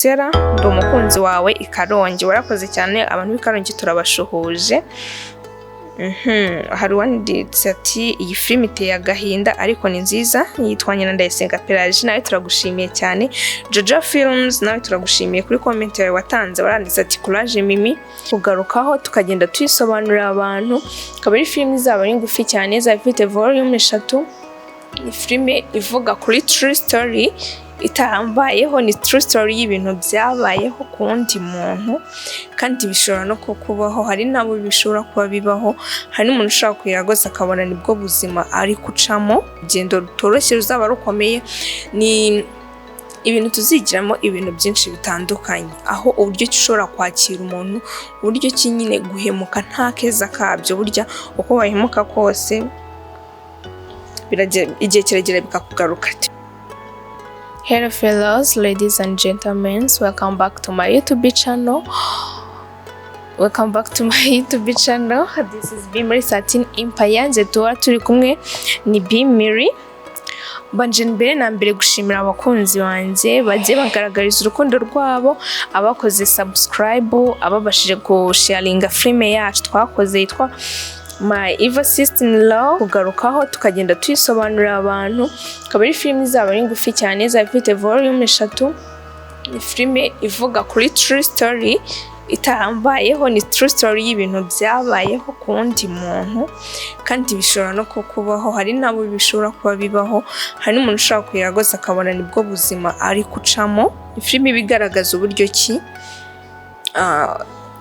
Inzira ndi umukunzi wawe ikarongi warakoze cyane abantu b'ikarongi turabashuhuje. Hari wanditse ati iyi film iteye agahinda ariko ni nziza yitwa Nyina Ndayisenga Pelagie nawe turagushimiye cyane. Jojo Films nawe turagushimiye kuri comment yawe watanze waranditse ati courage Mimi kugarukaho tukagenda tuyisobanurira abantu. Akaba ari film izaba ari ngufi cyane izafite volume 3. Ni film ivuga kuri true story itarambayeho, ni true story y'ibintu byabayeho ku wundi muntu kandi bishobora no kubaho. Hari nabo bishobora kuba bibaho, hari n'umuntu ushaka kuyiragoza akabona nibwo buzima ari kucamo. Gendo rutoroshye ruzaba rukomeye, ni ibintu tuzigiramo ibintu byinshi bitandukanye, aho uburyo ushobora kwakira umuntu, uburyo nyine guhemuka nta keza kabyo, burya uko wahemuka kose igihe kiregera bikakugaruka. Hello fellows, ladies and gentlemen, welcome back to my YouTube channel. This is Bimiri Satin Empire. Nze tuba turi kumwe ni Bimiri. Banje mbere na mbere gushimira abakunzi banjye bagiye bagaragariza urukundo rwabo, abakoze subscribe, ababashije gusharinga filme yacu twakoze yitwa My Evil Sister-in-Law kugarukaho tukagenda tuyisobanurira abantu. Akaba ari film izaba ari ngufi cyane izafite volume 3. Ni film ivuga kuri true story itarambayeho, ni true story y'ibintu byabayeho ku wundi muntu kandi bishobora no kubaho. Hari nabo bishobora kuba bibaho, hari n'umuntu ushaka kuyiragoza akabona nibwo buzima ari kucamo. Ni film ibigaragaza uburyo ki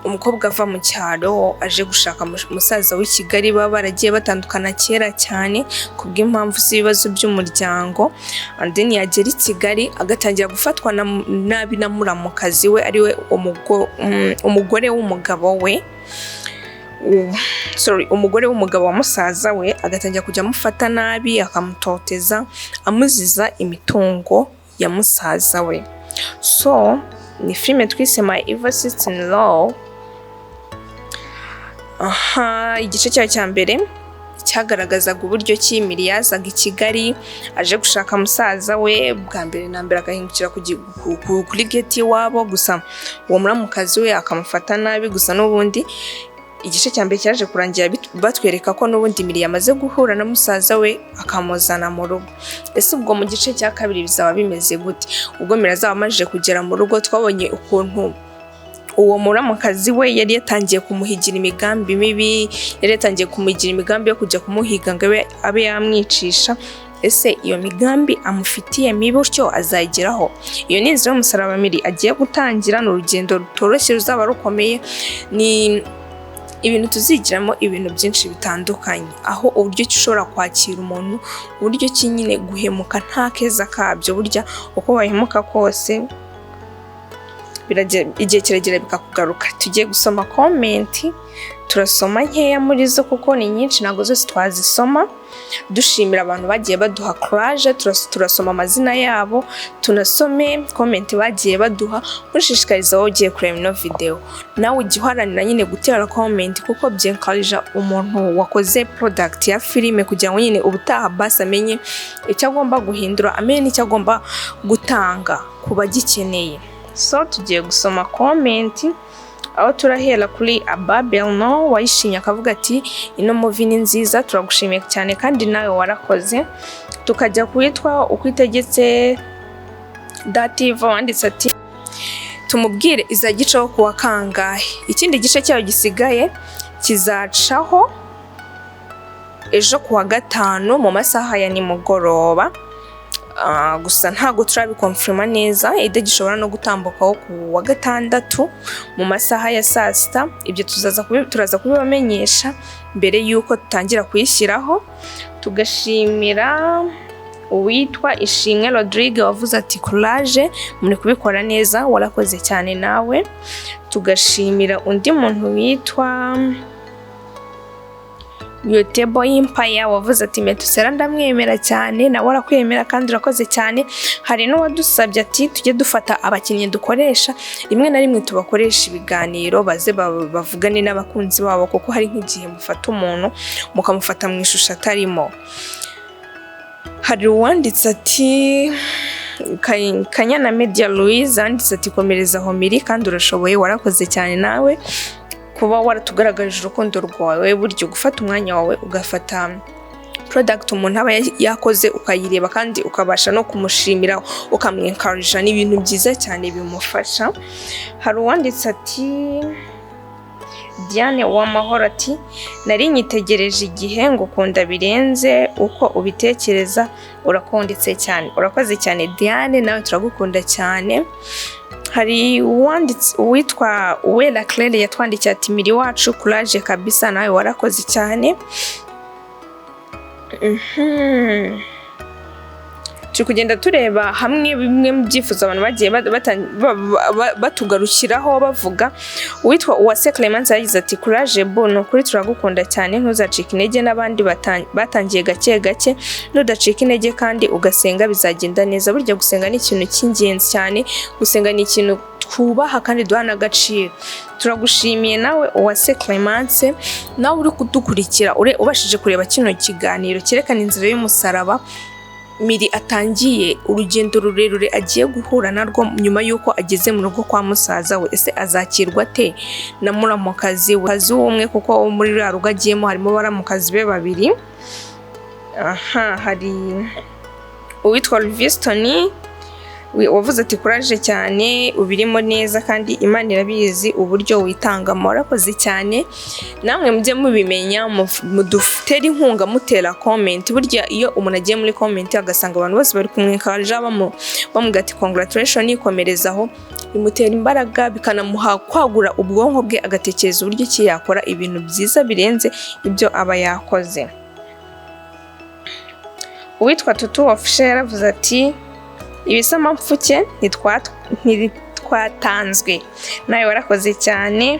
umukobwa ava mu cyaro aje gushaka umusaza w'i Kigali, baba baragiye batandukana kera cyane kubw'impamvu z'ibibazo by'umuryango, and then yagera i Kigali agatangira gufatwa nabi na muramukazi we ariwe umugore w'umugabo we, umugore w'umugabo wa musaza we, agatangira kujya amufata nabi akamutoteza amuziza imitungo ya musaza we. So ni filime twise My Evil Sister-in-Law. Igice cyayo cya mbere cyagaragazaga uburyo ki Miri yazaga i Kigali aje gushaka musaza we, bwa mbere na mbere agahingukira kuri gate iwabo, gusa uwo muramukazi we akamufata nabi. Gusa n'ubundi igice cya mbere cyaje kurangira batwereka ko n'ubundi Miri yamaze guhura na musaza we akamuzana mu rugo. Ese ubwo mu gice cya kabiri bizaba bimeze gute? Ubwo Miri azaba amaze kugera mu rugo, twabonye ukuntu uwo muramukazi we yari yatangiye kumuhigira imigambi mibi, yari yatangiye kumuhigira imigambi yo kujya kumuhiga ngo abe yamwicisha. Ese iyo migambi amufitiye mibi utyo azayigeraho? Iyo ni inzira y'umusaraba Miri agiye gutangira, ni urugendo rutoroshye ruzaba rukomeye, ni ibintu tuzigiramo ibintu byinshi bitandukanye, aho uburyo ushobora kwakira umuntu, uburyo nyine guhemuka nta keza kabyo, burya uko wahemuka kose igihe kiregera bikakugaruka. Tugiye gusoma comment, turasoma nkeya muri zo kuko ni nyinshi ntabwo zose twazisoma. Dushimira abantu bagiye baduha courage, turasoma amazina yabo, tunasome comment bagiye baduha. Mushishikariza wowe ugiye kureba ino video nawe ujye uharanira nyine gutera comment kuko byenkarija umuntu wakoze product ya filime kugira ngo nyine ubutaha basi amenye icyo agomba guhindura, amenye n'icyo agomba gutanga ku bagikeneye. So tugiye gusoma comment, aho turahera kuri Ababel no wayishimye akavuga ati ino movie ni nziza turagushimiye cyane kandi nawe warakoze. Tukajya kwitwa ukwitegetse Dative wanditse ati tumubwire izagicaho kuwa kangahe, ikindi gice cyayo gisigaye kizacaho ejo kuwa gatanu mu masaha ya nimugoroba. Gusa ntago turabikonfirma neza, ide gishobora no gutambukaho ku wa gatandatu mu masaha ya saa sita. Ibyo turaza kubibamenyesha mbere yuko tutangira kuyishyiraho. Tugashimira uwitwa Ishimwe Rodrigue wavuze ati courage muri kubikora neza warakoze cyane nawe. Tugashimira undi muntu witwa Yotebo Empire wavuze ati Metusera ndamwemera cyane nawe arakwemera kandi urakoze cyane. Hari no wadusabye ati tujye dufata abakinnyi dukoresha rimwe na rimwe tubakoresha ibiganiro baze bavugane n'abakunzi babo, kuko hari nk'igihe mufata umuntu mukamufata mu ishusho atarimo. Hari uwanditse ati Kanyana Media Louise yanditse ati komereza aho Miri kandi urashoboye warakoze cyane nawe kuba waratugaragarije urukundo rwawe buryo gufata umwanya wawe ugafata product umuntu aba yakoze ukayireba kandi ukabasha no kumushimira ukamwencourage ni ibintu byiza cyane bimufasha. Hari uwanditse ati Diane w'amahoro ati nari nyitegereje igihe ngo kunda birenze uko ubitekereza urakondetse cyane. Urakoze cyane Diane nawe turagukunda cyane. Hari uwanditse witwa Uwera Claire yatwandikiye ati Miri wacu courage kabisa nawe warakoze cyane. Turi kugenda tureba hamwe bimwe mu byifuzo abantu bagiye batugarukiraho bavuga. Uwitwa Uwase Clemence yagize ati courage bono kuri turagukunda cyane ntuzacika intege n'abandi batangiye gake gake ntudacika intege kandi ugasenga bizagenda neza. Burya gusenga ni ikintu cy'ingenzi cyane, gusenga ni ikintu twubaha kandi duhana agaciro. Turagushimiye nawe Uwase Clemence nawe uri kudukurikira ubashije kureba kino kiganiro cyerekana inzira y'umusaraba. Miri atangiye urugendo rurerure agiye guhura narwo nyuma yuko ageze mu rugo kwa musaza we. Ese azakirwa te na muramukazi we kazi umwe kuko muri rya rugo agiyemo harimo baramukazi be babiri. Hari uwitwa Livingstone wavuze ati courage cyane ubirimo neza kandi Imana irabizi uburyo witanga. Murakoze cyane namwe mujye mubimenya mudutera inkunga mutera comment. Burya iyo umuntu agiye muri comment agasanga abantu bose bari kumwencourage bamuga ati congratulations ikomerezaho bimutera imbaraga bikanamuha kwagura ubwonko bwe agatekereza uburyo ki yakora ibintu byiza birenze ibyo aba yakoze. Uwitwa Tutu Official yaravuze ati ibisama mfuke ntitwatanzwe nawe warakoze cyane.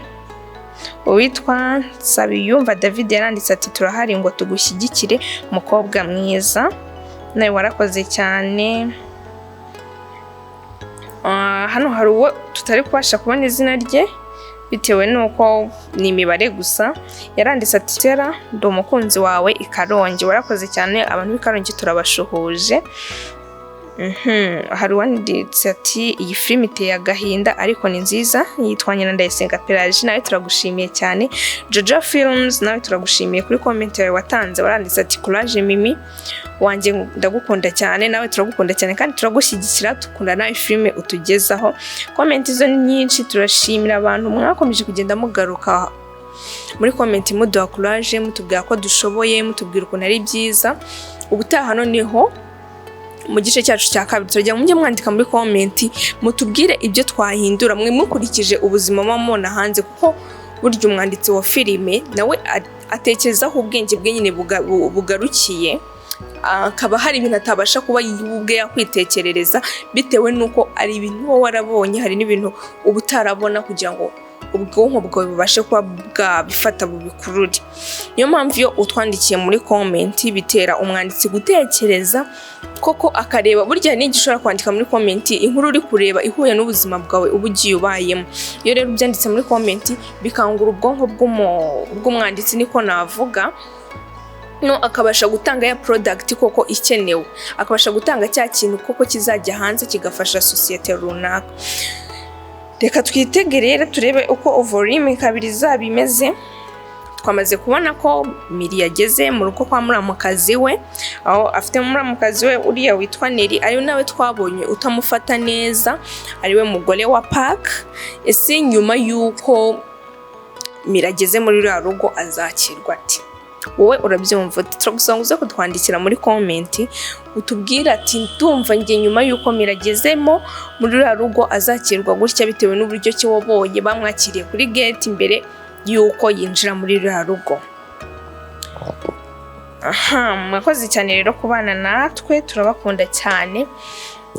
Uwitwa Sabiyumva David yaranditse ati turahari ngo tugushyigikire mukobwa mwiza nawe warakoze cyane. Hano hari uwo tutari kubasha kubona izina rye bitewe nuko ni imibare gusa. Yaranditse ati tera ndo umukunzi wawe ikarongi warakoze cyane. Abantu b'ikarongi turabashuhuje. Hari uwanditse ati iyi film iteye agahinda ariko ni nziza yitwa Nyina Ndayisenga Pelagie nawe turagushimiye cyane. Jojo Films nawe turagushimiye kuri comment yawe watanze. Waranditse ati courage Mimi wanjye ndagukunda cyane nawe turagukunda cyane kandi turagushyigikira tukunda nawe film utugezaho. Comment izo nyinshi turashimira abantu mwakomeje kugenda mugaruka muri comment muduha courage mutubwira ko dushoboye mutubwira ukuntu ari byiza. Ubutaha noneho mu gice cyacu cya kabiri turajya mujye mwandika muri comment mutubwire ibyo twahindura mwe mukurikije ubuzima mamona hanze kuko burya umwanditsi wa filime nawe atekerezaho ubwenge bwe nyine bugarukiye akaba hari ibintu atabasha kuba yubwe yakwitekerereza bitewe nuko ari ibintu warabonye hari n'ibintu ubutarabona kugira ngo ubwonko bwawe bubashe kuba bwabifata bubikururi. Niyo mpamvu iyo utwandikiye muri comment bitera umwanditsi gutekereza koko akareba burya n'igishobora kwandika muri comment inkuru uri kureba ihuye n'ubuzima bwawe ubugiye ubayemo. Iyo rero byanditse muri comment bikangura ubwonko bw'umwanditsi niko navuga no akabasha gutanga ya product koko ikenewe akabasha gutanga cya kintu koko kizajya hanze kigafasha societe runaka. Reka twitegerere turebe uko volume kabiri zabimeze. Twamaze kubona ko Miri yageze mu rugo kwa muramukazi we aho afite muramukazi we uriya witwa Neri ayo nawe twabonye utamufata neza ariwe mugore wa Park. Ese nyuma yuko Miri ageze muri rya rugo azakirwa ati wowe urabyumva? Turagusanga uze kutwandikira muri comment utubwira ati ndumva nge nyuma yuko Miri agezemo muri rya rugo azakirwa gutya bitewe n'uburyo ki wabonye bamwakiriye kuri gate imbere yuko yinjira muri rya rugo. Mwakoze cyane rero kubana natwe turabakunda cyane.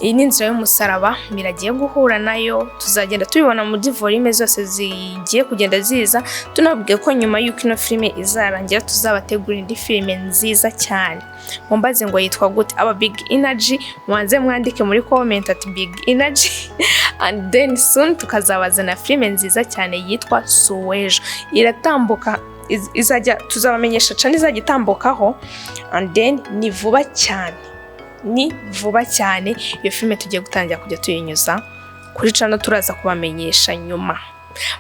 Iyi ni inzira y'umusaraba Miri agiye guhura nayo tuzagenda tubibona muri volume zose zigiye kugenda ziza. Tunabwiye ko nyuma yuko ino filime izarangira tuzabategura indi filime nziza cyane. Mumbaze ngo yitwa gute? Aba Big Energy mwanze mwandike muri comment ati Big Energy and then soon tukazabazana filime nziza cyane yitwa Suwejo iratambuka izajya tuzabamenyesha cyane izajya itambukaho and then ni vuba cyane ni vuba cyane iyo filime tugiye gutangira kujya tuyinyuza kuri channel, turaza kubamenyesha nyuma.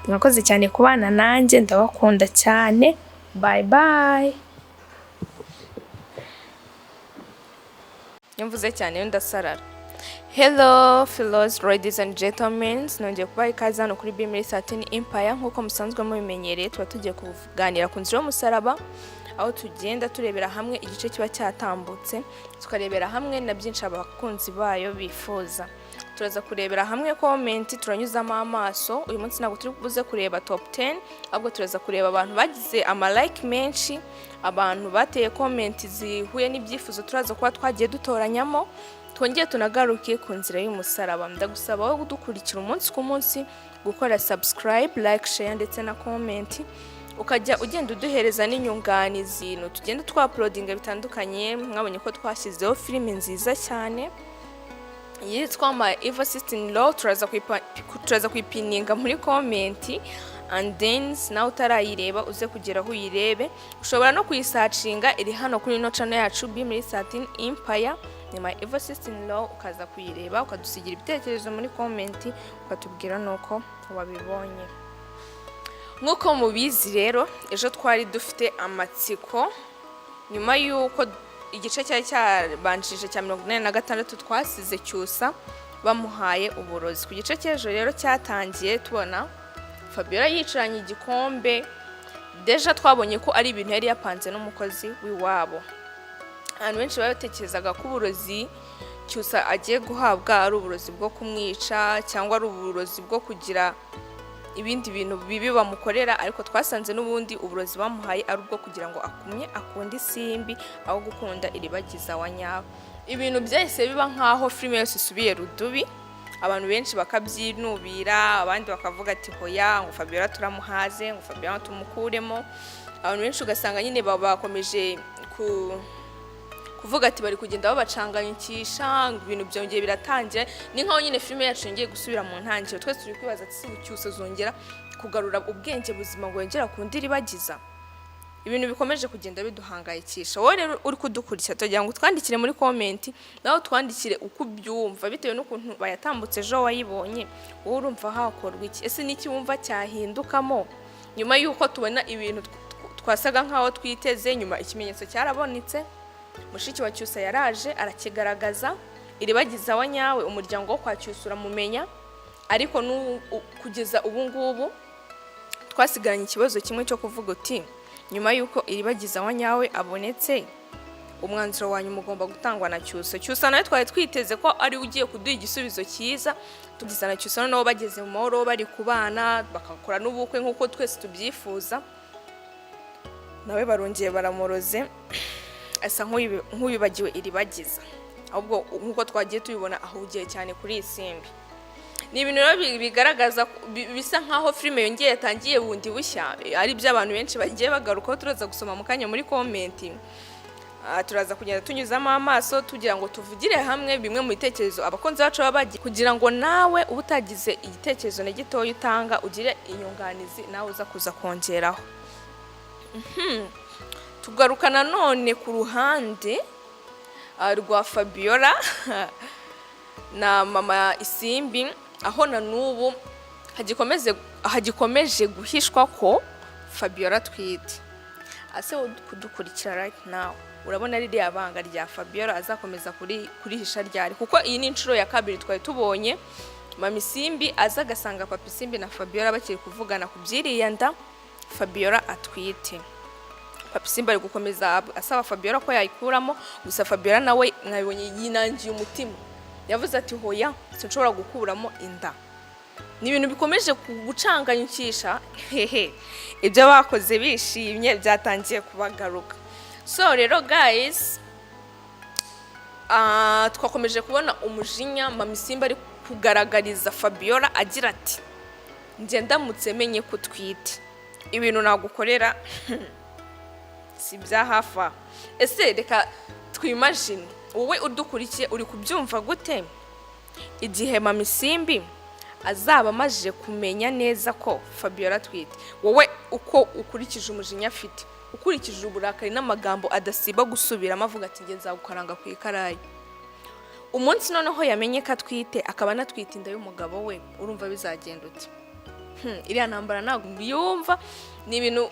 Mwakoze cyane kubana nanjye, ndabakunda cyane. Bye bye. Yumvuze cyane ndasarara. Hello fellows, ladies and gentlemen, nongeye kubaha ikaze hano kuri Byihuse Empire. Nkuko musanzwe mubimenyereye, tuba tugiye kuganira ku Nzira y'Umusaraba, aho tugenda turebera hamwe igice kiba cyatambutse, tukarebera hamwe na byinshi abakunzi bayo bifuza. Turaza kurebera hamwe comment, turanyuzamo amaso. Uyu munsi ntabwo turi buze kureba top 10, ahubwo turaza kureba abantu bagize like menshi, abantu bateye comment zihuye n'ibyifuzo turaza kuba twagiye dutoranyamo. Twongeye tunagaruke ku Nzira y'Umusaraba. Ndagusaba wowe gukurikira umunsi ku munsi, gukora subscribe, like, share ndetse na comment, ukajya ugenda uduhereza n'inyunganizi. Tugenda twa-uploadinga bitandukanye. Mwabonye ko twashyizeho filime nziza cyane yitwa My Evil Sister-in-Law, turaza kuyipininga muri comment, and then nawe utarayireba uze kugera aho uyirebe. Ushobora no kuyisearchinga, iri hano kuri ino channel yacu Byihuse Empire, ni My Evil Sister-in-Law, ukaza kuyireba ukadusigira ibitekerezo muri comment, ukatubwira nuko wabibonye. Nkuko mubizi rero, ejo twari dufite amatsiko nyuma yuko igice cyabanjije cya 46 twasize Cyusa bamuhaye uburozi. Ku gice cy'ejo rero cyatangiye tubona Fabiola yicaranye igikombe. Deja twabonye ko ari ibintu yari yapanze n'umukozi w'iwabo. Abantu benshi batekerezaga ko uburozi Cyusa agiye guhabwa ari uburozi bwo kumwica cyangwa ari uburozi bwo kugira ibindi bintu bibi bamukorera, ariko twasanze n'ubundi uburozi bamuhaye ari ubwo kugira ngo akumye akunda isimbi aho gukunda Iribagiza wa nyawe. Ibintu byahise biba nkaho filime yose isubiye rudubi, abantu benshi bakabyinubira, abandi bakavuga ati hoya ngo Fabiola turamuhaze, ngo Fabiola tumukuremo. Abantu benshi ugasanga nyine bakomeje kuvuga ati bari kugenda babacanganyikisha, ibintu byongeye biratangiye. Ni nkaho nyine filime yacu yongeye gusubira mu ntangiriro. Twese turi kwibaza ati Cyusa zongera kugarura ubwenge buzima ngo yongera kundi Iribagiza. Ibintu bikomeje kugenda biduhangayikisha. Wowe rero uri kudukurikira, tugira ngo twandikire muri comment, naho twandikire uko byumva bitewe n'ukuntu bayatambutse ejo wayibonye. Wowe urumva hakorwa iki? Ese niki wumva cyahindukamo nyuma yuko tubona ibintu twasaga nkaho twiteze? Nyuma ikimenyetso cyarabonetse, mushiki wa Cyusa yaraje arakigaragaza, Iribagiza wa nyawe umuryango wo kwa Cyusa uramumenya, ariko kugeza ubu ngubu twasigaranye ikibazo kimwe cyo kuvuga uti nyuma yuko Iribagiza wa nyawe abonetse, umwanzuro wanyu mugomba gutangwa na Cyusa. Cyusa nawe twari twiteze ko ari ugiye kuduha igisubizo cyiza, tugize na Cyusa noneho bageze mu mahoro, bari kubana bakakora n'ubukwe nkuko twese tubyifuza. Nawe barongeye baramoroze, asa nk'ubibagiwe Iribagiza, ahubwo nkuko twagiye tubibona ahugiye cyane kuri isimbi. Ni ibintu rero bigaragaza bisa nkaho filime yongeye yatangiye bundi bushya, ari by'abantu benshi bagiye bagarukaho. Turaza gusoma mu kanya muri comment, turaza kugenda tunyuzamo amaso tugira ngo tuvugire hamwe bimwe mu bitekerezo abakunzi bacu babagiye, kugira ngo nawe uba utagize igitekerezo na gitoya utanga ugire inyunganizi nawe uza kuza kongeraho. Tugarukana none ku ruhande rwa Fabiola na mama isimbi, aho na nubu hagikomeje guhishwa ko Fabiola twite. Ase kudukurikira right now, urabona ririya banga rya Fabiola azakomeza kurihisha ryari? Kuko iyi ni inshuro ya kabiri twari tubonye mama isimbi aza gasanga papa isimbi na Fabiola bakiri kuvugana ku byiriya nda Fabiola atwite. Papa isimbi ari gukomeza asaba Fabiola ko yayikuramo, gusa Fabiola nawe mwabonye yinangiye umutima, yavuze ati hoya sinshobora gukuramo inda. Ni ibintu bikomeje kubucanganyukisha, ibyo bakoze bishimye byatangiye kubagaruka. So rero guys, twakomeje kubona umujinya mama isimbi ari kugaragariza Fabiola agira ati nje ndamutse menye ko twite, ibintu nagukorera si bya hafa. Ese reka twimagine, wowe udukurikiye uri kubyumva gute igihe mama isimbi azaba amajije kumenya neza ko Fabiola twite? Wowe uko ukurikije umujinya afite, ukurikije uburakari n'amagambo adasiba gusubiramo avuga ati nge nzagukaranga ku ikarayi, umunsi noneho yamenye ko atwite akaba anatwite inda y'umugabo we urumva bizagenda uti iriya ntambara ntabwo mbiyumva ni ibintu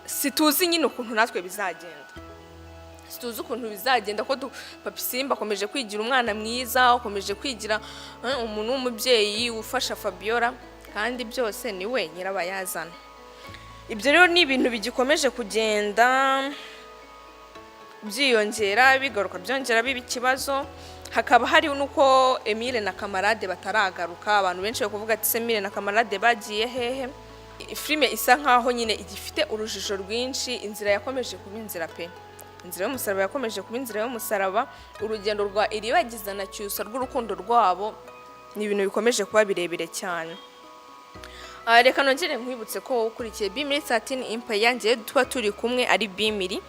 situzi nyine ukuntu natwe bizagenda situzi ukuntu bizagenda ko Papa Simba akomeje kwigira umwana mwiza akomeje kwigira umuntu w'umubyeyi ufasha Fabiola kandi byose ni we nyirabayazana. Ibyo rero ni ibintu bigikomeje kugenda byiyongera bigaruka byongera biba ikibazo. Hakaba hari nuko Emile na Kamarade bataragaruka, abantu benshi bakuvuga ati Emile na Kamarade bagiye hehe. Filime isa nkaho nyine igifite urujijo rwinshi. Inzira yakomeje kuba inzira pe, Inzira y'umusaraba yakomeje kuba inzira y'umusaraba. Urugendo rwa Iribagiza na Cyusa rw'urukundo rwabo ni ibintu bikomeje kuba birebire cyane. Reka nongere nkwibutse ko ukurikiye Bimiri 13 Empire ngiye tuba turi kumwe ari Bimiri.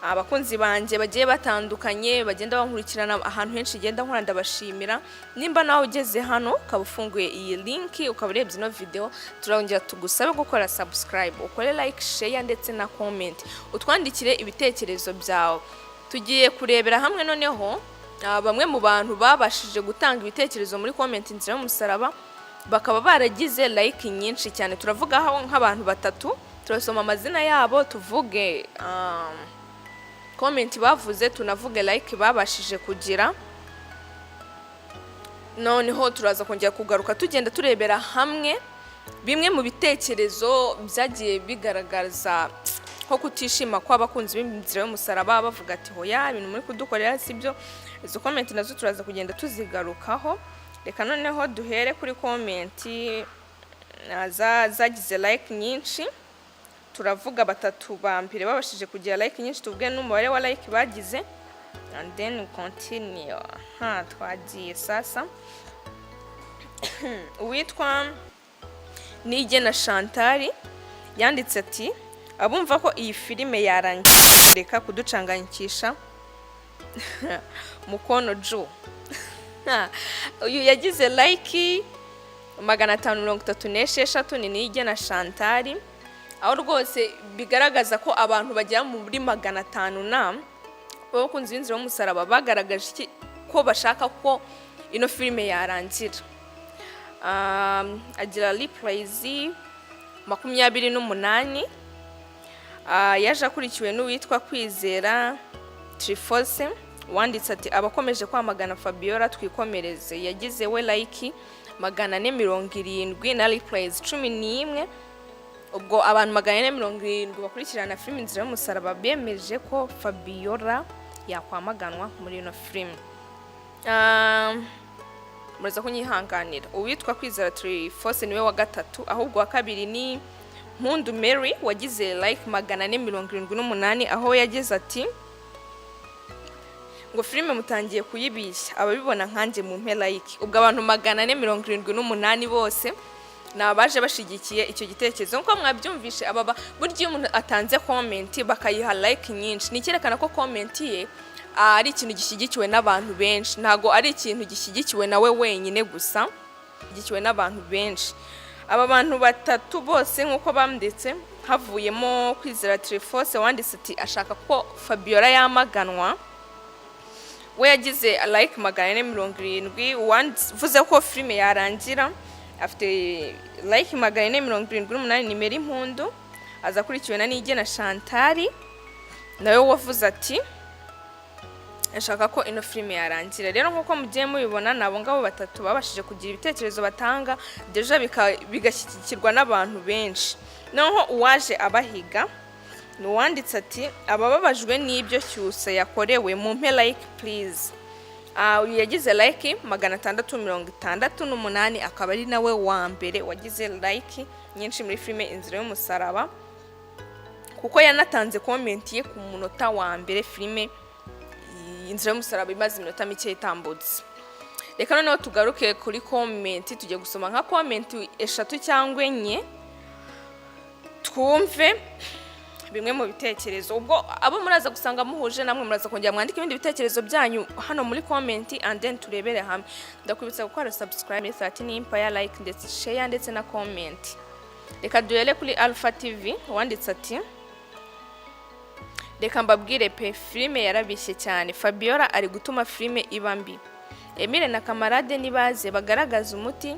Abakunzi banje bagiye batandukanye bagenda bankurikirana ahantu henshi genda nkora ndabashimira. Nimba nawe ugeze hano ukabufunguye iyi link ukaburebye no video, turongera tugusabe gukora subscribe, ukore like, share ndetse na comment, utwandikire ibitekerezo byawe. Tugiye kurebera hamwe noneho bamwe mu bantu babashije gutanga ibitekerezo muri comment Inzira y'umusaraba bakaba baragize like nyinshi cyane. Turavuga aho nk'abantu batatu, turasoma amazina yabo, tuvuge comment bavuze, tunavuge like babashije kugira. Noneho turaza kongera kugaruka tugenda turebera hamwe bimwe mu bitekerezo byagiye bigaragaza ko kutishima kw'abakunzi b'Inzira y'umusaraba, bavuga ati hoya ibintu muri kudukorera sibyo. Izo comment nazo turaza kugenda tuzigarukaho. Reka noneho duhere kuri comment zagize like nyinshi. Turavuga batatu bambire babashije kugira like nyinshi, tuvuge n'umubare wa like bagize and then we continue. Twagiye sasa. Uwitwa Nige na Chantal yanditse ati abumva ko iyi filime yarangiye reka kuducanganyikisha mukono jo. Uyu yagize like 536 ni Nige na Chantal, aho rwose bigaragaza ko abantu bajya muri 500 na bakunze Inzira y'umusaraba bagaragaje ko bashaka ko ino filime yarangira. Agira replays 28. Yaje akurikiwe n'uwitwa Kwizera Trifose wanditse ati abakomeje kwamagana Fabiola twikomereze. Yagize we like 470 na replays 11. Ubwo abantu 470 bakurikirana filime Inzira y'umusaraba bemeje ko Fabiola yakwamaganwa muri ino filime. Muraza kunyihanganira. Uwitwa Kwizera Trifose niwe wa gatatu, ahubwo wa kabiri ni Mpundu Mary wagize like 478, aho yagize ati ngo filime mutangiye kuyibishya ababibona nkanje mu mpe like. Ubwo abantu 478 bose nabaje bashigikiye icyo gitekerezo. Nko mwabyumvishe ababa buryo umuntu atanze comment bakayiha like nyinshi, nikerekana ko comment ye ari ikintu gishyigikiwe n'abantu benshi, ntago ari ikintu gishyigikiwe nawe wenyine gusa, gishyigikiwe n'abantu benshi. Aba bantu batatu bose nkuko bamditse havuyemo Kwizera Trifose wanditse ati ashaka ko Fabiola yamaganwa. We yagize like 470 vuze ko filime yarangira. Afite like 478 nimero Impundu, aza kurikiwe na Nige na Chantal nawe wavuze ati ashaka ko ino filime yarangira. Rero nkuko mugiye mubibona nabo ngabo batatu babashije kugira ibitekerezo batanga deja bigashyikirwa n'abantu benshi. Naho uwaje abahiga ni wanditse ati abababajwe n'ibyo Cyusa yakorewe mu mpe like please. Uyu yagize like 668 akaba ari nawe wa mbere wagize like nyinshi muri filime Inzira y'umusaraba, kuko yanatanze comment ye ku munota wa mbere filime Inzira y'umusaraba imaze iminota mike itambutse. Reka noneho tugaruke kuri comment, tujye gusoma nka comment 3 cyangwa 4 twumve bimwe mu bitekerezo. Ubwo abo muraza gusanga muhuje namwe muraza kongera mwandika ibindi bitekerezo byanyu hano muri comment and then turebere hamwe. Ndakwibutsa gukora subscribe 13 Empire, like ndetse share ndetse na comment. Reka duhere kuri Alpha TV wanditse ati reka mbabwire pe filime yarabishye cyane, Fabiola ari gutuma filime iba mbi. Emile na kamarade nibaze bagaragaza umuti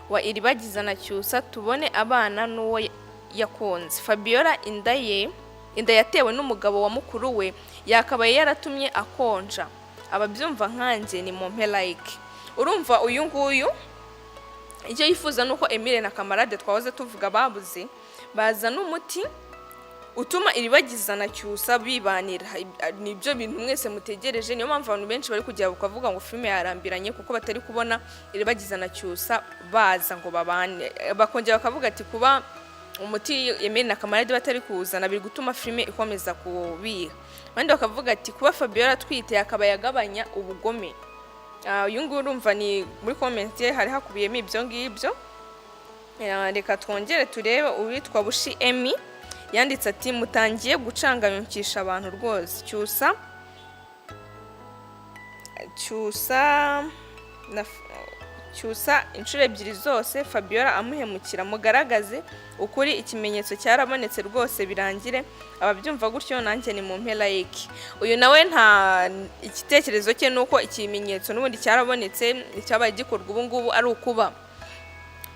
wa Iribagiza na Cyusa tubone abana n'uwo yakunze. Fabiola inda yatewe n'umugabo wa mukuru we yakabaye yaratumye akonja. Ababyumva nkanje ni mumpe like. Urumva uyu nguyu icyo yifuza nuko Emile na kamarade twahoze tuvuga babuze baza n'umuti utuma Iribagiza na Cyusa bibanira. Nibyo bintu mwese mutegereje, niyo mpamvu abantu benshi bari kujya bukavuga ngo filme yarambiranye kuko batari kubona Iribagiza na Cyusa baza ngo babane. Bakongera bakavuga ati kuba umuti Emile na kamarade batari kuzana biri gutuma filme ikomeza kubiha. Bandi bakavuga ati kuba Fabiola twite akaba yagabanya ubugome. Uyu nguyu urumva ni muri comment ye hari hakubiyemo ibyo ngibyo. Reka twongere turebe uwitwa Bushi Emi yanditse ati mutangiye gucanganyukisha abantu rwose. Cyusa inshuro ebyiri zose Fabiola amuhemukira. Mugaragaze ukuri, ikimenyetso cyarabonetse rwose birangire. Ababyumva gutyo nanjye ni mumpe like. Uyu nawe nta igitekerezo cye nuko ikimenyetso n'ubundi cyarabonetse cyabaye gikorwa ubu ngubu ari ukuba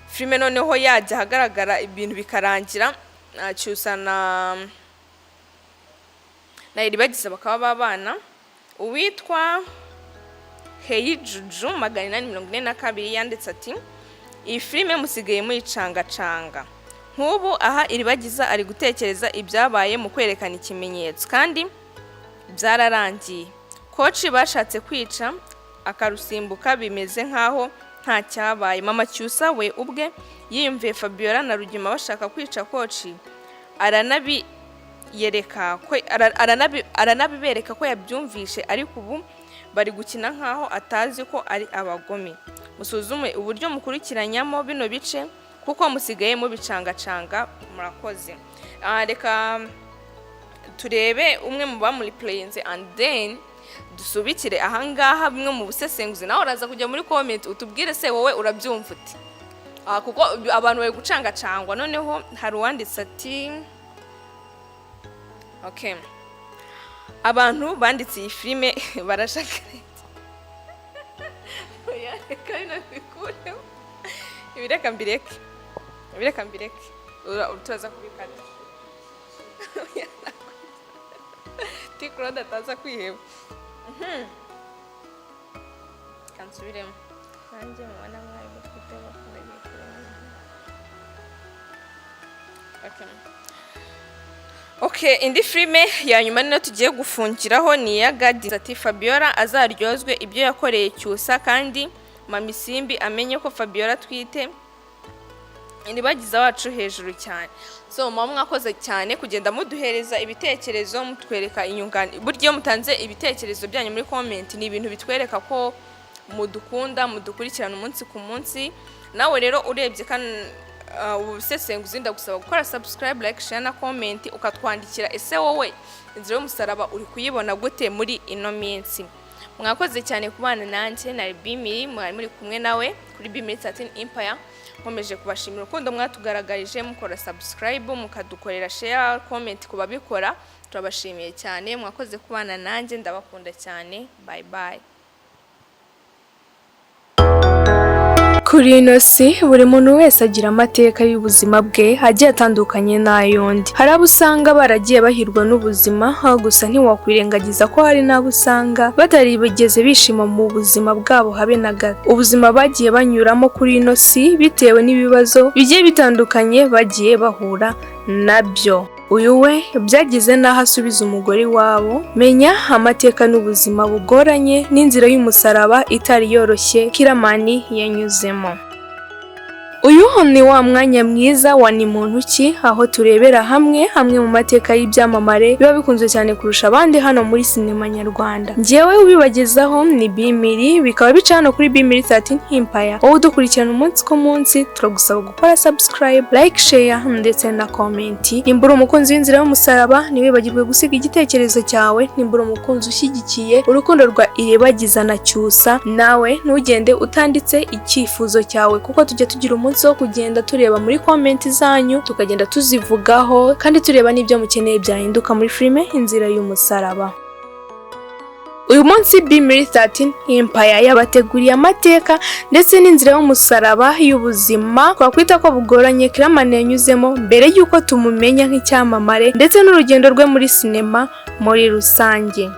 filme noneho yajya hagaragara ibintu bikarangira. Cyusa na Iribagiza bakaba babana. Uwitwa Heyijuju 842 yanditse ati iyi filme musigaye muyicangacanga. Nk'ubu aha Iribagiza ari gutekereza ibyabaye mu kwerekana ikimenyetso kandi byararangiye. Koci bashatse kwica akarusimbuka bimeze nkaho nta cyabaye. Mama Cyusa we ubwe yiyumviye Fabiola na Rugema bashaka kwica koci aranabibereka ko yabyumvishe, ariko ubu bari gukina nkaho atazi ko ari abagome. Musuzume uburyo mukurikiranyamo bino bice kuko musigaye mubicangacanga. Murakoze. Reka turebe umwe mu bamuri playinze and then dusubikire ahangaha bimwe mu busesenguzi. Naho uraza kujya muri comment utubwire se wowe urabyumva uti. Kuko abantu bari gucangacangwa. Noneho hari uwanditse ati okay, abantu banditse iyi filme barashaka oya kana bikure ibireka mbireke turaza kubikata tikroda taza kwiheba kansubiremo nanjye mubona mwaye mufite bakora bikure. Okay, indi filme ya nyuma nino tugiye gufungiraho ni ya Gadi ati Fabiola azaryozwe ibyo yakoreye Cyusa kandi Mami Simbi amenye ko Fabiola twite. Iribagiza wacu hejuru cyane. So mama mwakoze cyane kugenda muduhereza ibitekerezo mutwereka inyungani. Buryo mutanze ibitekerezo byanyu muri comment ni ibintu bitwereka ko mudukunda mudukurikirana umunsi ku munsi. Nawe rero urebye kan ubusesenguzi ndagusaba gukora subscribe, like, share na comment ukatwandikira ese wowe Inzira y'Umusaraba uri kuyibona gute muri ino minsi. Mwakoze cyane kubana nanjye na Bimiri muri kumwe nawe kuri Bimiri 13 Empire. Nkomeje kubashimira urukundo mwatugaragarije mukora subscribe mukadukorera share comment kubabikora. Turabashimiye cyane. Mwakoze kubana nanjye ndabakunda cyane. Bye bye. Kuri ino si buri muntu wese agira amateka y'ubuzima bwe hagiye atandukanye n'ayundi. Hari abo usanga baragiye bahirwa n'ubuzima, gusa ntiwakwirengagiza ko hari n'abo usanga batarigeze bishima mu buzima bwabo habe na gato. Ubuzima bagiye banyuramo kuri ino si bitewe n'ibibazo bigiye bitandukanye bagiye bahura nabyo. Uyu we byagize naho asubiza umugore wabo. Menya amateka n'ubuzima bugoranye n'inzira y'umusaraba itari yoroshye Kiramani yanyuzemo. Uyu ni wa mwanya mwiza wa ni muntu ki, aho turebera hamwe mu mateka y'ibyamamare biba bikunzwe cyane kurusha abandi hano muri sinema nyarwanda. Njyewe ubibagezaho ni Bimiri, bikaba bica hano kuri Bimiri 13 Empire. Wowe udukurikirana umunsi ku munsi turagusaba gukora subscribe, like, share ndetse na comment. Nimbura umukunzi w'Inzira y'Umusaraba ntiwibagirwe gusiga igitekerezo cyawe. Nimbura umukunzi ushyigikiye urukundo rwa Iribagiza na Cyusa, nawe ntugende utanditse icyifuzo cyawe kuko tujya tugira umunsi wo kugenda tureba muri comment zanyu tukagenda tuzivugaho kandi tureba n'ibyo mukeneye byahinduka muri filme Inzira y'Umusaraba. Uyu munsi B13 Empire yabateguriye amateka ndetse n'inzira y'umusaraba y'ubuzima twakwita ko bugoranye Kiramani yanyuzemo mbere y'uko tumumenya nk'icyamamare ndetse n'urugendo rwe muri sinema muri rusange.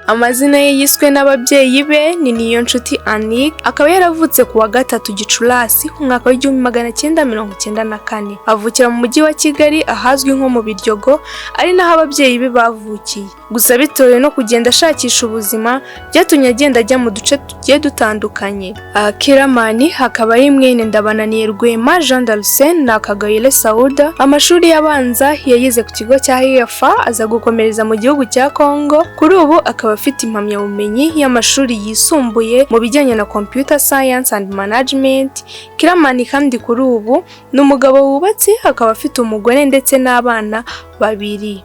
Amazina ye yiswe n'ababyeyi be ni Niyonshuti Annick, akaba yaravutse ku wa 3 Gicurasi umwaka wa 1994. Avukira mu mujyi wa Kigali ahazwi nko mu Biryogo, ari naho ababyeyi be bavukiye. Gusa bitewe no kugenda ashakisha ubuzima byatumye agenda ajya mu duce tugiye dutandukanye. Kiramani hakaba ari mwene Ndabananiye Rwema Jean Darsene na Kagayire Sauda. Amashuri yabanza yayize ku kigo cya IFA, aza gukomereza mu gihugu cya Congo. Kuri ubu akaba afite impamyabumenyi y'amashuri yisumbuye mu bijyanye na Computer Science and Management. Kiramani kandi kuri ubu ni umugabo wubatse, akaba afite umugore ndetse n'abana 2.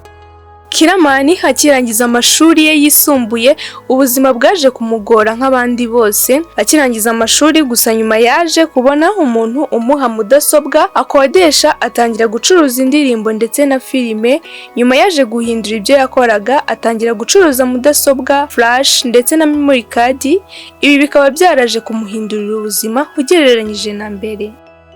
Kiramani akirangiza amashuri ye yisumbuye ubuzima bwaje kumugora nk'abandi bose. Akirangiza amashuri gusa nyuma yaje kubona umuntu umuha mudasobwa akodesha, atangira gucuruza indirimbo ndetse na filime. Nyuma yaje guhindura ibyo yakoraga, atangira gucuruza mudasobwa, flash ndetse na memory card. Ibi bikaba byaraje kumuhindurira ubuzima ugereranyije na mbere.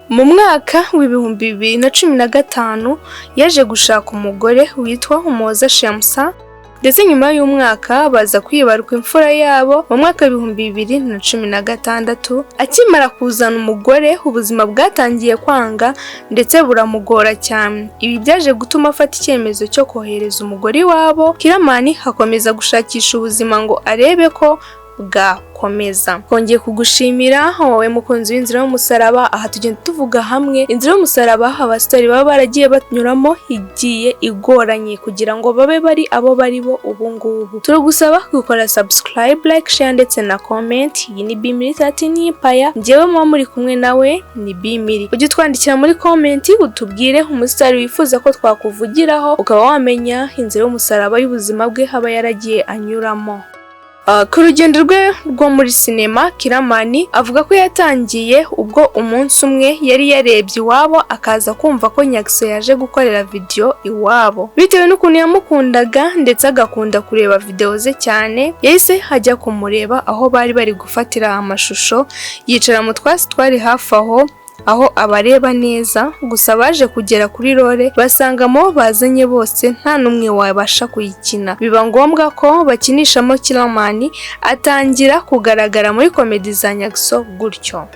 Mu mwaka w'ibihumbi 2015 yaje gushaka umugore witwa Umuhoza Cyusa, ndetse nyuma y'umwaka baza kwibaruka imfura yabo mu mwaka w'ibihumbi 2016. Akimara kuzana umugore ubuzima bwatangiye kwanga ndetse buramugora cyane. Ibi byaje gutuma afata icyemezo cyo kohereza umugore iwabo. Kiramani hakomeza gushakisha ubuzima ngo arebe ko bwakomeza. Kongeye kugushimira wowe mukunzi w'inzira y'umusaraba. Aha tugenda tuvuga hamwe inzira y'umusaraba abasitari baba baragiye banyuramo igiye igoranye kugira ngo babe bari abo bari bo ubu ngubu. Turagusaba gukora subscribe, like, share ndetse na comment. Iyi ni B13 Empire, njyewe muba muri kumwe nawe ni B. Ujye twandikira muri comment utubwire umusitari wifuza ko twakuvugiraho, ukaba wamenya inzira y'umusaraba y'ubuzima bwe haba yaragiye anyuramo. Ku rugendo rwe rwo muri sinema, Kiramani avuga ko yatangiye ubwo umunsi umwe yari yarebye iwabo akaza kumva ko Nyakso yaje gukorera video iwabo. Bitewe n'ukuntu yamukundaga ndetse agakunda kureba video ze cyane, yahise hajya kumureba aho bari gufatira amashusho. Yicara mu twasi twari hafi aho abareba neza. Gusa baje kugera kuri role basangamo bazanye bose nta numwe wabasha kuyikina. Biba ngombwa ko bakinishamo Kiramani atangira kugaragara muri komedi za Nyakso gutyo.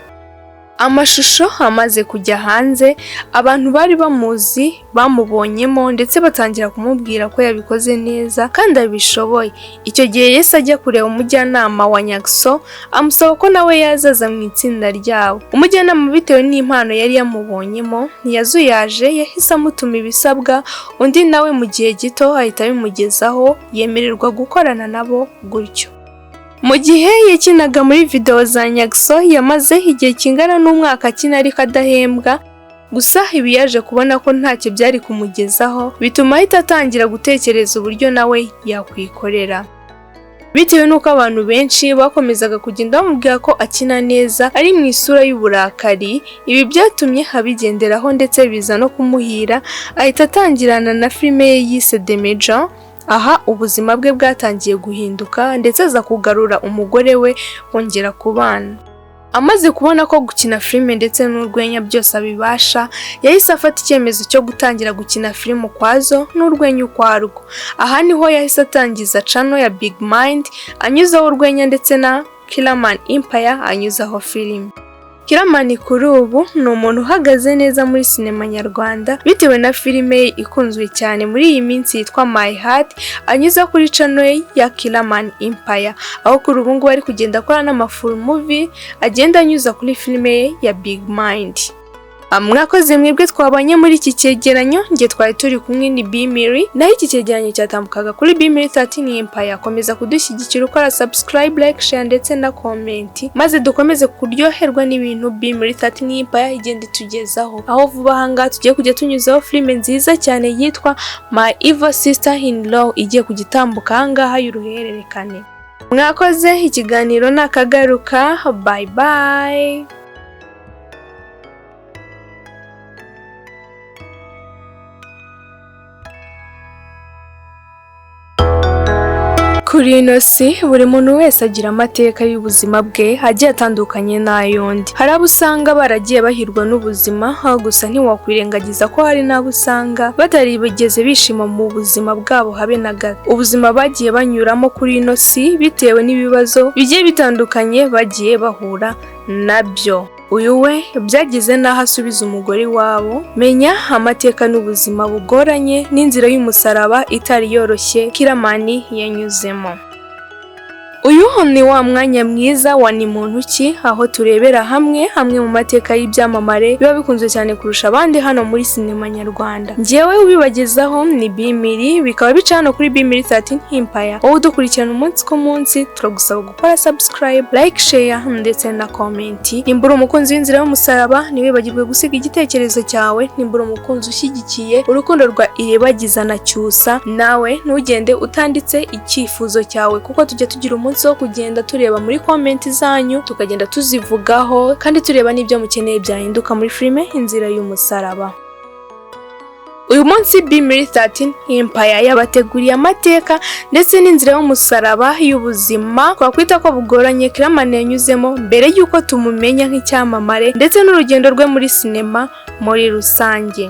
Amashusho amaze kujya hanze, abantu bari bamuzi bamubonyemo ndetse batangira kumubwira ko yabikoze neza kandi abishoboye. Icyo gihe yese ajya kureba umujyanama wa Nyakso amusaba ko nawe yazaza mu itsinda ryabo. Umujyanama bitewe n'impano yari yamubonyemo ntiyazuyaje, yahise amutuma ibisabwa. Undi nawe mu gihe gito ahita bimugezaho, yemererwa gukorana nabo gutyo. Mu gihe yakinaga muri video za Nyakso yamaze igihe kingana n'umwaka akina ariko adahembwa. Gusa ibi yaje kubona ko ntacyo byari kumugezaho, bituma ahita atangira gutekereza uburyo nawe yakwikorera. Bitewe n'uko abantu benshi bakomezaga kugenda bamubwira ko akina neza ari mu isura y'uburakari, ibi byatumye abigenderaho ndetse biza no kumuhira. Ahita atangirana na filime ye yise The Major. Aha ubuzima bwe bwatangiye guhinduka ndetse aza kugarura umugore we bongera kubana. Amaze kubona ko gukina filime ndetse n'urwenya byose abibasha, yahise afata icyemezo cyo gutangira gukina filime ukwazo n'urwenya ukwarwo. Aha niho yahise atangiza channel ya Big Mind anyuzaho urwenya ndetse na Kiramani Empire anyuzaho filime. Kiramani kuri ubu ni umuntu uhagaze neza muri sinema nyarwanda bitewe na filime ye ikunzwe cyane muri iyi minsi yitwa My Heart anyuza kuri channel ya Kiramani Empire, aho kuri ubu ngubu ari kugenda akora n'amafuru movie agenda anyuza kuri filime ye ya Big Mind. Mwakoze mwebwe twabanye muri iki cyegeranyo, nge twari turi kumwe ni B. naho iki cyegeranyo cyatambukaga kuri B13 Empire. Komeza kudushyigikira ukora subscribe, like, share ndetse na comment, maze dukomeze kuryoherwa n'ibintu B13 Empire igenda itugezaho. Aho vuba hanga tugiye kujya tunyuzaho filime nziza cyane yitwa My Evil Sister in Law igiye kugitambuka ahangaha y'uruhererekane. Mwakoze, ikiganiro nakagaruka. Bye bye. Kuri ino si buri muntu wese agira amateka y'ubuzima bwe agiye atandukanye n'ay'undi. Hari abo usanga baragiye bahirwa n'ubuzima, gusa ntiwakwirengagiza ko hari n'abo usanga batarigeze bishima mu buzima bwabo habe na gato. Ubuzima bagiye banyuramo kuri ino si bitewe n'ibibazo bigiye bitandukanye bagiye bahura nabyo. Uyu we byagize n'aho asubiza umugore wabo. Menya amateka n'ubuzima bugoranye n'inzira y'umusaraba itari yoroshye Kiramani yanyuzemo. Uyu ni wa mwanya mwiza wa Ni muntu ki, aho turebera hamwe mu mateka y'ibyamamare biba bikunze cyane kurusha abandi hano muri sinema nyarwanda. Njyewe ubibagezaho ni Bimiri, bikaba bica hano kuri Bimiri 13 Empire. Wowe udukurikirana umunsi ku munsi, turagusaba gukora subscribe, like, share ndetse na comment. Nimbura umukunzi w'inzira y'umusaraba, ntiwibagirwe gusiga igitekerezo cyawe. Nimbura umukunzi ushyigikiye urukundo rwa Iribagiza na Cyusa, nawe ntugende utanditse icyifuzo cyawe, kuko tujya tugira umunsi wo kugenda tureba muri comment zanyu, tukagenda tuzivugaho kandi tureba n'ibyo mukeneye byahinduka muri filime Inzira y'umusaraba. Uyu munsi Bimiri 13 Empire yabateguriye amateka ndetse n'inzira y'umusaraba y'ubuzima twakwita ko bugoranye Kiramani yanyuzemo mbere y'uko tumumenya nk'icyamamare, ndetse n'urugendo rwe muri sinema muri rusange.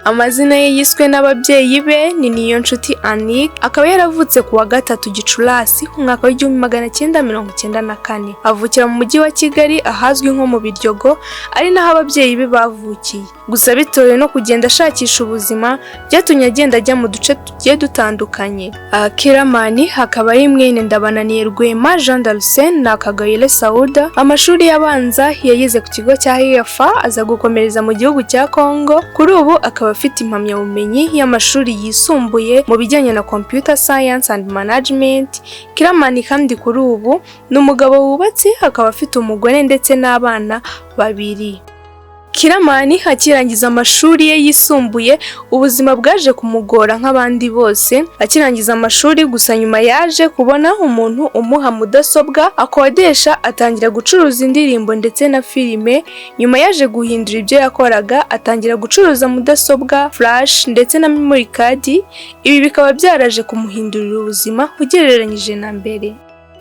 Amazina ye yiswe n'ababyeyi be ni Niyonshuti Annick, akaba yaravutse ku wa 3 Gicurasi umwaka w'1994. Avukira mu mujyi wa Kigali ahazwi nko mu Biryogo, ari naho ababyeyi be bavukiye. Gusa bitewe no kugenda ashakisha ubuzima byatumye agenda ajya mu duce tugiye dutandukanye. Kiramani hakaba ari mwene Ndabananiye Rwema Jean Daluscene na Kagayire Sauda. Amashuri yabanza yayize ku kigo cya Hiyafa, aza gukomereza mu gihugu cya Congo. Kuri ubu akaba afite impamyabumenyi y'amashuri yisumbuye mu bijyanye na Computer Science and Management. Kiramani kandi kuri ubu ni umugabo wubatse, akaba afite umugore ndetse n'abana 2. Kiramani akirangiza amashuri ye yisumbuye, ubuzima bwaje kumugora nk'abandi bose. Akirangiza amashuri gusa nyuma yaje kubona umuntu umuha mudasobwa akodesha, atangira gucuruza indirimbo ndetse na filime. Nyuma yaje guhindura ibyo yakoraga, atangira gucuruza mudasobwa, flash ndetse na memory card. Ibi bikaba byaraje kumuhindurira ubuzima ugereranyije na mbere.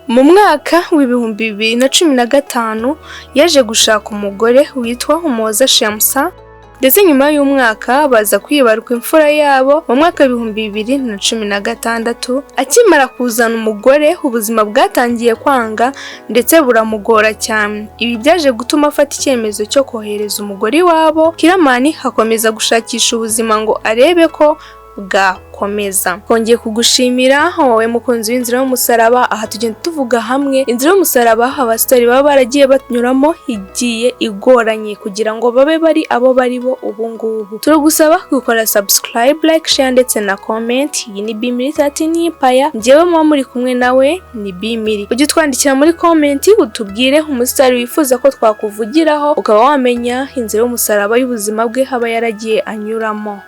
Mu mwaka w'ibihumbi 2015 yaje gushaka umugore witwa Umuhoza Cyusa, ndetse nyuma y'umwaka baza kwibaruka imfura yabo mu mwaka w'ibihumbi 2016. Akimara kuzana umugore, ubuzima bwatangiye kwanga ndetse buramugora cyane. Ibi byaje gutuma afata icyemezo cyo kohereza umugore wabo. Kiramani hakomeza gushakisha ubuzima ngo arebe ko bwakomeza. Kongeye kugushimira wowe mukunzi w'inzira y'umusaraba. Aha tugenda tuvuga hamwe inzira y'umusaraba abasitari baba baragiye banyuramo igiye igoranye kugira ngo babe bari abo bari bo ubu ngubu. Turagusaba gukora subscribe, like, share ndetse na comment. Iyi ni Bimiri 13 Empire, njyewe muba muri kumwe nawe ni Bimiri. Ujye twandikira muri comment utubwire umusitari wifuza ko twakuvugiraho, ukaba wamenya inzira y'umusaraba y'ubuzima bwe haba yaragiye anyuramo.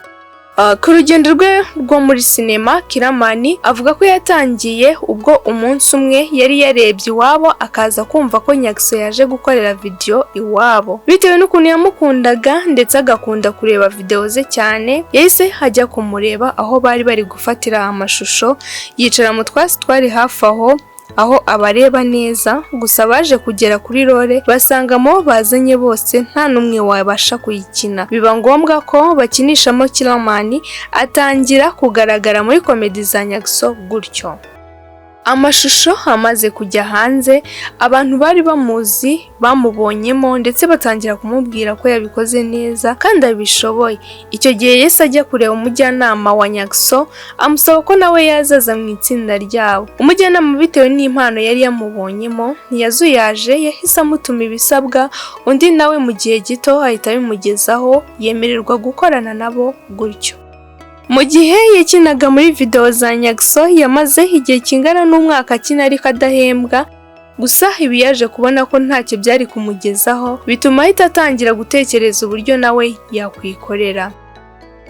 Ku rugendo rwe rwo muri sinema, Kiramani avuga ko yatangiye ubwo umunsi umwe yari yarebye iwabo, akaza kumva ko Nyakso yaje gukorera video iwabo. Bitewe n'ukuntu yamukundaga ndetse agakunda kureba video ze cyane, yahise ajya kumureba aho bari bari gufatira amashusho. Yicara mu twasi twari hafi aho abareba neza. Gusa baje kugera kuri role basangamo bazanye bose nta numwe wabasha kuyikina. Biba ngombwa ko bakinishamo Kiramani atangira kugaragara muri komedi za Nyakso gutyo. Amashusho amaze kujya hanze, abantu bari bamuzi bamubonyemo ndetse batangira kumubwira ko yabikoze neza kandi abishoboye. Icyo gihe yese ajya kureba umujyanama wa Nyakso, amusaba ko nawe yazaza mu itsinda ryabo. Umujyanama bitewe n'impano yari yamubonyemo ntiyazuyaje, yahise amutuma ibisabwa. Undi nawe mu gihe gito ahita bimugezaho, yemererwa gukorana nabo gutyo. Mu gihe yakinaga muri video za Nyakso, yamaze igihe kingana n'umwaka akina ariko adahembwa. Gusa ibi yaje kubona ko ntacyo byari kumugezaho, bituma ahita atangira gutekereza uburyo nawe yakwikorera.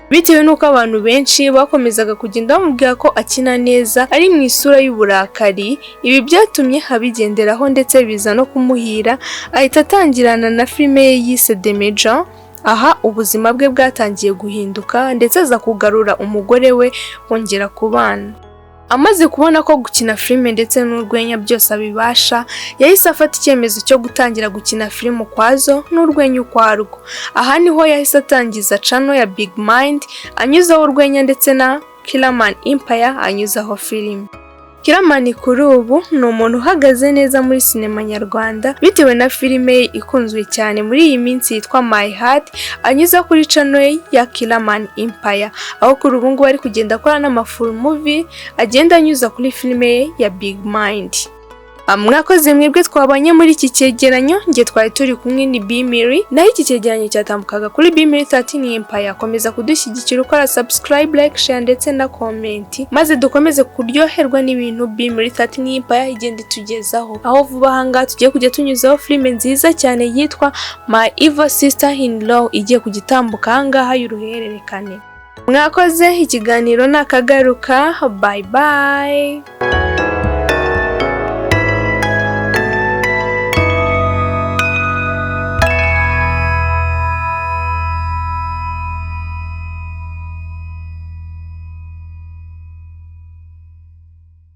Bitewe n'uko abantu benshi bakomezaga kugenda bamubwira ko akina neza ari mu isura y'uburakari, ibi byatumye abigenderaho ndetse biza no kumuhira. Ahita atangirana na filime ye yise The Major. Aha ubuzima bwe bwatangiye guhinduka ndetse aza kugarura umugore we bongera kubana. Amaze kubona ko gukina filime ndetse n'urwenya byose abibasha, yahise afata icyemezo cyo gutangira gukina filime ukwazo n'urwenya ukwarwo. Aha niho yahise atangiza channel ya Big Mind anyuzaho urwenya ndetse na Kiraman Empire anyuzaho filime. Kiraman kuri ubu ni umuntu uhagaze neza muri sinema nyarwanda bitewe na filime ye ikunzwe cyane muri iyi minsi yitwa My Heart anyuza kuri channel ya Kiraman Empire, aho kuri ubu ngubu ari kugenda akora n'amafuru movie agenda anyuza kuri filime ye ya Big Mind. Mwakoze mwebwe twabanye muri iki cyegeranyo, nge twari turi kumwe ni Bimiri, naho iki cyegeranyo cyatambukaga kuri Bimiri 13 Empire. Komeza kudushyigikira ukora subscribe, like, share ndetse na comment, maze dukomeze kuryoherwa n'ibintu Bimiri 13 Empire igenda itugezaho. Aho vuba hanga tugiye kujya tunyuzaho filime nziza cyane yitwa My Evil Sister in Law igiye kugitambuka ahangaha y'uruhererekane. Mwakoze, ikiganiro nakagaruka, bye bye.